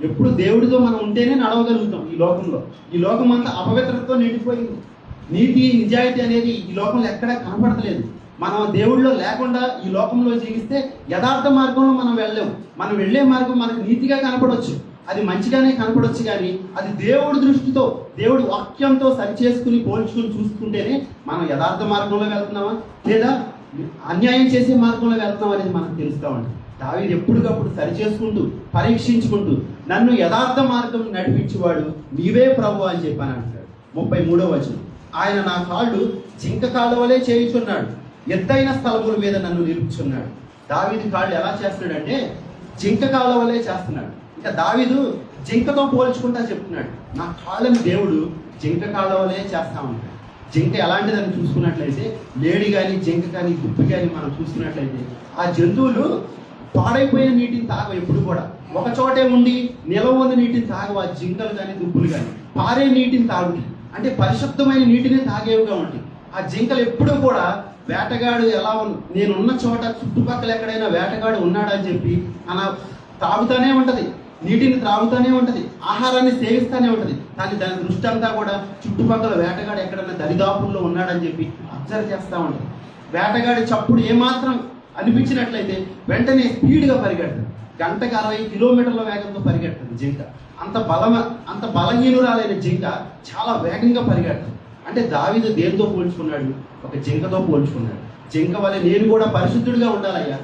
ఎప్పుడు దేవుడితో మనం ఉంటేనే నడవగలుగుతాం. ఈ లోకం అంతా అపవిత్రతతో నిండిపోయింది. నీతి నిజాయితీ అనేది ఈ లోకంలో ఎక్కడా కనపడతలేదు. మనం దేవుడిలో లేకుండా ఈ లోకంలో జీవిస్తే యథార్థ మార్గంలో మనం వెళ్ళలేము. మనం వెళ్ళే మార్గం మనకు నీతిగా కనపడవచ్చు, అది మంచిగానే కనపడవచ్చు, కానీ అది దేవుడి దృష్టితో దేవుడి వాక్యంతో సరిచేసుకుని పోల్చుకుని చూసుకుంటేనే మనం యథార్థ మార్గంలో వెళ్తున్నామా లేదా అన్యాయం చేసే మార్గంలో వెళ్తున్నాం అనేది మనకు తెలుస్తామండి. దావీదు ఎప్పటికప్పుడు సరిచేసుకుంటూ పరీక్షించుకుంటూ నన్ను యథార్థ మార్గం నడిపించేవాడు నీవే ప్రభు అని చెప్పాను అంటాడు. 33వ వచనం, ఆయన నా కాళ్ళు జింక కాళ్ళ వలె చేయుచున్నాడు, ఎత్తైన స్థలముల మీద నన్ను నిలుపుచున్నాడు. దావీదు కాళ్ళు ఎలా చేస్తున్నాడంటే జింక కాళ్ళ వలె చేస్తున్నాడు. ఇంకా దావీదు జింకతో పోల్చుకుంటా చెప్తున్నాడు, నా కాళ్ళని దేవుడు జింక కాళ్ళ వలె చేస్తా ఉంటాడు. జింక ఎలాంటిదని చూసుకున్నట్లయితే, లేడి కానీ జింక కానీ గుప్పి కానీ మనం చూసుకున్నట్లయితే ఆ జంతువులు పాడైపోయిన నీటిని తాగవు. ఎప్పుడు కూడా ఒక చోటే ఉండి నిలవ ఉన్న నీటిని తాగవు. ఆ జింకలు కానీ దుప్పులు కానీ పారే నీటిని తాగుతాయి, అంటే పరిశుద్ధమైన నీటిని తాగేవిగా ఉంటాయి. ఆ జింకలు ఎప్పుడూ కూడా వేటగాడు ఎలా నేనున్న చోట చుట్టుపక్కల ఎక్కడైనా వేటగాడు ఉన్నాడని చెప్పి తాగుతానే ఉంటుంది, నీటిని త్రాగుతానే ఉంటుంది, ఆహారాన్ని సేవిస్తూనే ఉంటుంది. కానీ దాని దృష్టి అంతా కూడా చుట్టుపక్కల వేటగాడు ఎక్కడైనా దరిదాపుల్లో ఉన్నాడని చెప్పి అబ్జర్వ్ చేస్తూ ఉంటుంది. వేటగాడి చప్పుడు ఏమాత్రం అనిపించినట్లయితే వెంటనే స్పీడ్గా పరిగెడుతుంది. గంటకు 60 కిలోమీటర్ల వేగంతో పరిగెడుతుంది జింక. అంత బలహీనురాలైన జింక చాలా వేగంగా పరిగెడుతుంది. అంటే దావీదు దేనితో పోల్చుకున్నాడు? ఒక జింకతో పోల్చుకున్నాడు. జింక వల్ల నేను కూడా పరిశుద్ధుడిగా ఉండాలయ్యా,